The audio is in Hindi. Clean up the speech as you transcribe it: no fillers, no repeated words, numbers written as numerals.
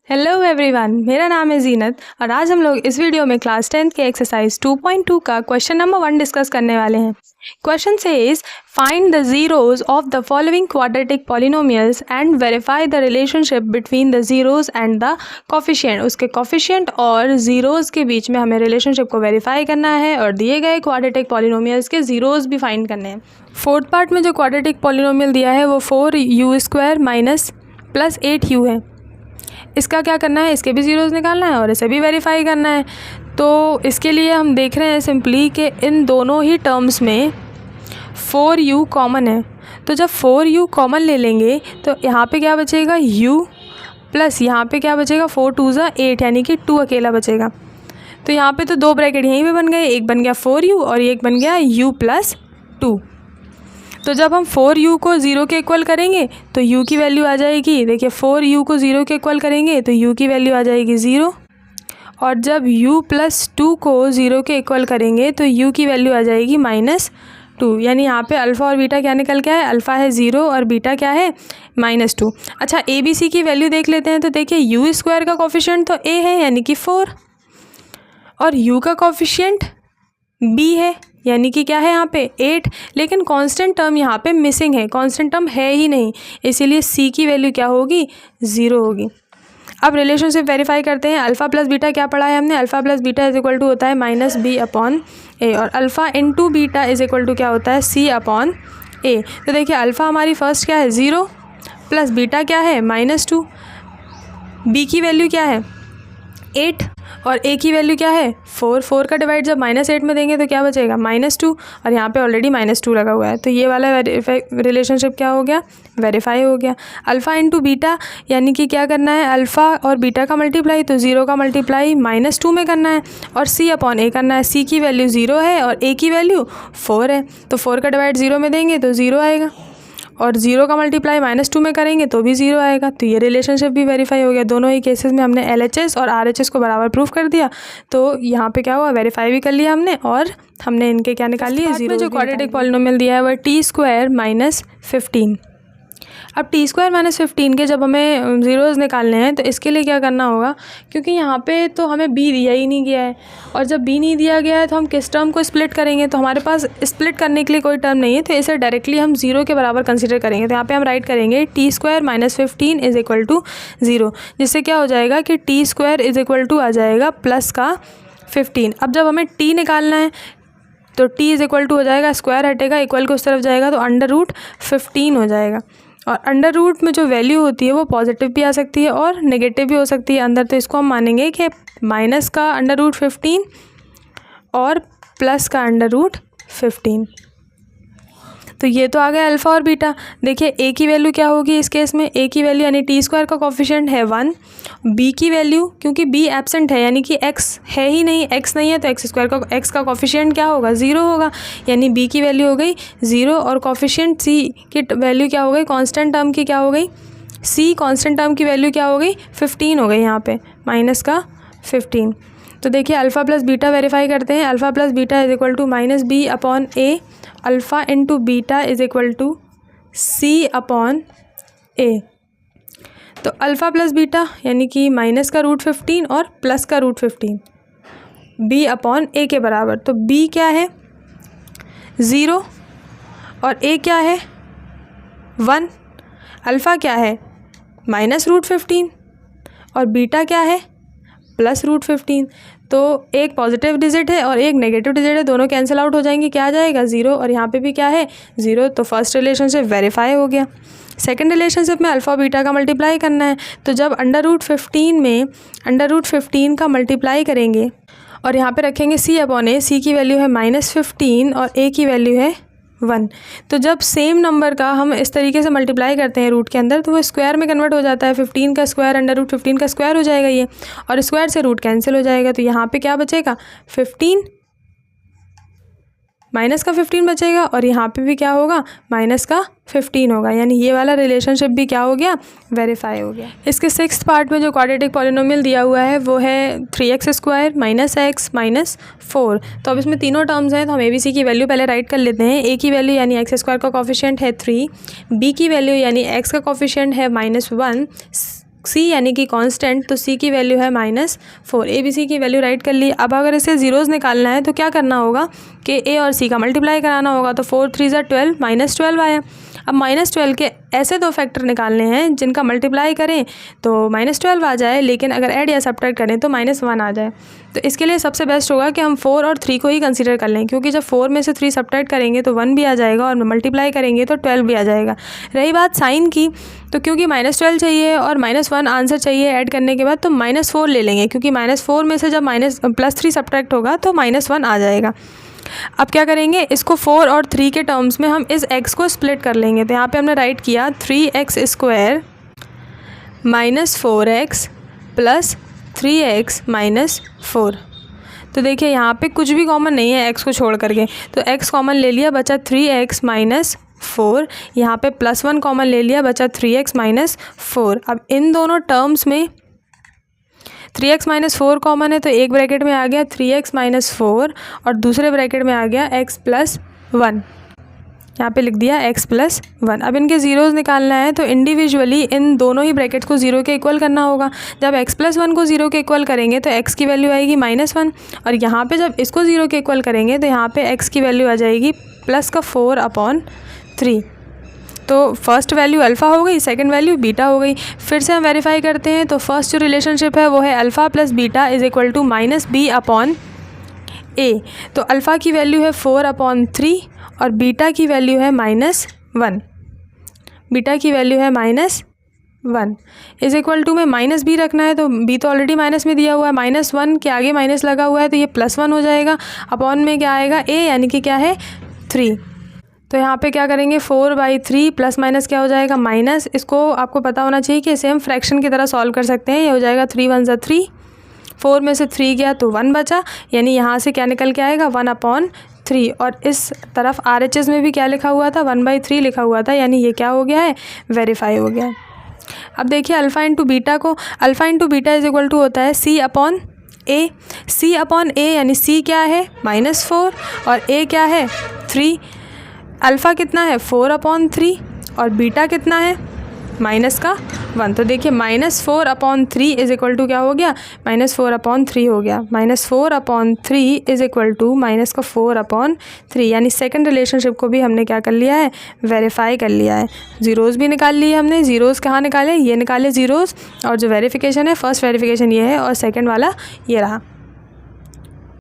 हेलो एवरीवन, मेरा नाम है जीनत और आज हम लोग इस वीडियो में क्लास 10th के एक्सरसाइज 2.2 का क्वेश्चन नंबर 1 डिस्कस करने वाले हैं। Question says find the zeros of the following quadratic polynomials and verify the relationship between the zeros and the coefficient. उसके कोफिशिएंट और जीरोज के बीच में हमें रिलेशनशिप को वेरीफाई करना है और दिए गए क्वाड्रेटिक पॉलिनोमियल्स के जीरोज भी फाइंड करने हैं। फोर्थ पार्ट में जो क्वाड्रेटिक पॉलिनोमियल दिया है वो 4u² माइनस प्लस 8u है। इसका क्या करना है, इसके भी ज़ीरोज़ निकालना है और इसे भी वेरीफाई करना है। तो इसके लिए हम देख रहे हैं सिंपली कि इन दोनों ही टर्म्स में 4u कॉमन है। तो जब 4u कॉमन ले लेंगे तो यहाँ पे क्या बचेगा u प्लस यहाँ पे क्या बचेगा 4 2 ज़ा 8 यानी कि 2 अकेला बचेगा। तो यहाँ पे तो दो ब्रैकेट यहीं पे बन गए, एक बन गया 4u और एक बन गया u प्लस 2। तो जब हम 4u को 0 के इक्वल करेंगे तो u की वैल्यू आ जाएगी, देखिए 4u को 0 के इक्वल करेंगे तो u की वैल्यू आ जाएगी 0। और जब u प्लस 2 को 0 के इक्वल करेंगे तो u की वैल्यू आ जाएगी -2। यानी यहाँ पे अल्फ़ा और बीटा क्या निकल के आए, अल्फ़ा है 0 और बीटा क्या है -2। अच्छा, ए बी सी की वैल्यू देख लेते हैं। तो देखिए u² का कोफिशिएंट तो a है यानी कि 4 और u का कोफिशिएंट b है यानी कि क्या है यहाँ पे 8। लेकिन कांस्टेंट टर्म यहाँ पे मिसिंग है, कांस्टेंट टर्म है ही नहीं, इसीलिए c की वैल्यू क्या होगी 0 होगी। अब रिलेशनशिप वेरीफाई करते हैं। अल्फ़ा प्लस बीटा क्या पढ़ा है हमने, alpha plus beta is equal to होता है -b/a और alpha into beta is equal to क्या होता है c/a। तो देखिए अल्फ़ा हमारी फर्स्ट क्या है 0 प्लस बीटा क्या है -2, b की वैल्यू क्या है 8 और a की वैल्यू क्या है 4 का डिवाइड जब -8 में देंगे तो क्या बचेगा -2 और यहाँ पे ऑलरेडी -2 लगा हुआ है। तो ये वाला रिलेशनशिप क्या हो गया, वेरीफाई हो गया। अल्फ़ा इंटू बीटा यानी कि क्या करना है, अल्फ़ा और बीटा का मल्टीप्लाई, तो 0 का मल्टीप्लाई -2 में करना है और c/a करना है। c की वैल्यू 0 है और a की वैल्यू 4 है, तो 4 का डिवाइड 0 में देंगे तो 0 आएगा और 0 का मल्टीप्लाई -2 में करेंगे तो भी 0 आएगा। तो ये रिलेशनशिप भी वेरीफाई हो गया। दोनों ही केसेस में हमने LHS और RHS को बराबर प्रूफ कर दिया। तो यहाँ पे क्या हुआ, वेरीफाई भी कर लिया हमने और हमने इनके क्या निकाल लिए, 0 जो क्वाड्रेटिक पॉलिनोमियल दिया है वह t² - 15। अब t² - 15 के जब हमें ज़ीरोज़ निकालने हैं तो इसके लिए क्या करना होगा, क्योंकि यहाँ पे तो हमें b दिया ही नहीं गया है और जब b नहीं दिया गया है तो हम किस टर्म को स्प्लिट करेंगे, तो हमारे पास स्प्लिट करने के लिए कोई टर्म नहीं है, तो इसे डायरेक्टली हम 0 के बराबर कंसिडर करेंगे। तो यहाँ पे हम राइट करेंगे t² - 15 इज इक्वल टू 0, जिससे क्या हो जाएगा कि t² इज इक्वल टू आ जाएगा प्लस का 15। अब जब हमें t निकालना है तो t इज इक्वल टू हो जाएगा, स्क्वायर हटेगा, इक्वल को उस तरफ जाएगा तो √15 हो जाएगा। और अंडर रूट में जो वैल्यू होती है वो पॉजिटिव भी आ सकती है और नेगेटिव भी हो सकती है अंदर, तो इसको हम मानेंगे कि माइनस का √15 और प्लस का √15। तो ये तो आ गया अल्फ़ा और बीटा। देखिए a की वैल्यू क्या होगी इस केस में, a की वैल्यू यानी t² का कोफिशिएंट है 1, b की वैल्यू क्योंकि b एब्सेंट है यानी कि x है ही नहीं, x नहीं है तो x का कोफिशिएंट क्या होगा 0 होगा, यानी b की वैल्यू हो गई 0 और कोफिशिएंट c की वैल्यू क्या हो गई, कांस्टेंट टर्म की क्या हो गई c, कांस्टेंट टर्म की वैल्यू क्या हो गई 15 हो गई, यहाँ पे -15। तो देखिए अल्फ़ा प्लस बीटा वेरीफाई करते हैं। Alpha plus beta is equal to -b/a, alpha into beta is equal to c/a। तो अल्फ़ा प्लस बीटा यानी कि माइनस का √15 और प्लस का √15 b/a के बराबर। तो b क्या है 0 और a क्या है 1, अल्फ़ा क्या है -√15 और बीटा क्या है +√15। तो एक पॉजिटिव डिजिट है और एक नेगेटिव डिजिट है, दोनों कैंसिल आउट हो जाएंगे, क्या आ जाएगा 0 और यहाँ पे भी क्या है 0। तो फर्स्ट रिलेशनशिप वेरीफाई हो गया। सेकंड रिलेशनशिप में अल्फ़ा बीटा का मल्टीप्लाई करना है, तो जब √15 में √15 का मल्टीप्लाई करेंगे और यहाँ पे रखेंगे c/a, c की वैल्यू है -15 और a की वैल्यू है 1। तो जब सेम नंबर का हम इस तरीके से मल्टीप्लाई करते हैं रूट के अंदर तो वो स्क्वायर में कन्वर्ट हो जाता है, 15 का स्क्वायर √15 का स्क्वायर हो जाएगा ये, और स्क्वायर से रूट कैंसिल हो जाएगा। तो यहाँ पे क्या बचेगा 15 माइनस का 15 बचेगा और यहाँ पे भी क्या होगा -15 होगा, यानी ये वाला रिलेशनशिप भी क्या हो गया वेरीफाई हो गया। इसके 6th पार्ट में जो क्वाड्रेटिक पॉलिनोमियल दिया हुआ है वो है 3x² -x -4। तो अब इसमें तीनों टर्म्स हैं तो हम ABC की वैल्यू पहले राइट कर लेते हैं। a की वैल्यू यानी x² का कोफिशिएंट है 3, b की वैल्यू यानी x का कोफिशिएंट है -1, सी यानी कि कांस्टेंट, तो सी की वैल्यू है -4। ए बी सी की वैल्यू राइट कर ली। अब अगर इसे ज़ीरोज़ निकालना है तो क्या करना होगा कि ए और सी का मल्टीप्लाई कराना होगा। तो 4 3 ज़ा 12, -12 आया। अब -12 के ऐसे दो फैक्टर निकालने हैं जिनका मल्टीप्लाई करें तो -12 आ जाए, लेकिन अगर ऐड या सब्ट्रैक्ट करें तो -1 आ जाए। तो इसके लिए सबसे बेस्ट होगा कि हम 4 और 3 को ही कंसीडर कर लें, क्योंकि जब 4 में से 3 सब्ट्रैक्ट करेंगे तो 1 भी आ जाएगा और मल्टीप्लाई करेंगे तो 12 भी आ जाएगा। रही बात साइन की, तो क्योंकि -12 चाहिए और -1 आंसर चाहिए ऐड करने के बाद, तो -4 ले लेंगे, क्योंकि -4 में से जब +3 सब्ट्रैक्ट होगा तो -1 आ जाएगा। अब क्या करेंगे, इसको 4 और 3 के टर्म्स में हम इस x को स्प्लिट कर लेंगे। तो यहाँ पे हमने राइट किया 3x² -4x + 3x - 4। तो देखिए यहाँ पे कुछ भी कॉमन नहीं है x को छोड़ करके, तो x कॉमन ले लिया, बचा 3x - 4। यहाँ पे +1 कॉमन ले लिया, बचा 3x - 4। अब इन दोनों टर्म्स में 3x - 4 कॉमन है, तो एक ब्रैकेट में आ गया 3x - 4 और दूसरे ब्रैकेट में आ गया x + 1। यहाँ पे लिख दिया x + 1। अब इनके ज़ीरोज़ निकालना है, तो इंडिविजुअली इन दोनों ही ब्रैकेट्स को 0 के इक्वल करना होगा। जब x + 1 को 0 के इक्वल करेंगे तो x की वैल्यू आएगी -1, और यहाँ पे जब इसको 0 के इक्वल करेंगे तो यहाँ पे x की वैल्यू आ जाएगी +4/3। तो फर्स्ट वैल्यू अल्फ़ा हो गई, सेकंड वैल्यू बीटा हो गई। फिर से हम वेरीफाई करते हैं, तो फर्स्ट जो रिलेशनशिप है वो है अल्फ़ा + बीटा = -b/a। तो अल्फ़ा की वैल्यू है 4/3 और बीटा की वैल्यू है -1। बीटा की वैल्यू है -1 = में -b रखना है, तो b तो ऑलरेडी माइनस में दिया हुआ है, -1 के आगे माइनस लगा हुआ है, तो ये +1 हो जाएगा। अपॉन में क्या आएगा, a यानी कि क्या है 3। तो यहाँ पे क्या करेंगे, 4/3 प्लस माइनस क्या हो जाएगा, माइनस। इसको आपको पता होना चाहिए कि इसे हम फ्रैक्शन की तरह सॉल्व कर सकते हैं। ये हो जाएगा 3 1 ज़ा 3, 4 में से 3 गया तो 1 बचा, यानी यहाँ से क्या निकल के आएगा 1/3। और इस तरफ RHS में भी क्या लिखा हुआ था, 1/3 लिखा हुआ था, यानी ये क्या हो गया है, वेरीफाई हो गया। अब देखिए अल्फ़ा इंटू बीटा को, अल्फ़ा इंटू बीटा = होता है C/A। C/A यानी C क्या है -4 और A क्या है 3। अल्फ़ा कितना है 4/3 और बीटा कितना है -1। तो देखिए -4/3 = क्या हो गया, -4/3 हो गया। -4/3 = -4/3, यानी सेकंड रिलेशनशिप को भी हमने क्या कर लिया है, वेरीफाई कर लिया है। ज़ीरोज़ भी निकाल लिए हमने। ज़ीरोज़ कहाँ निकाले, ये निकाले ज़ीरोज़, और जो वेरिफिकेशन है, फर्स्ट वेरिफिकेशन ये है और सेकंड वाला ये रहा।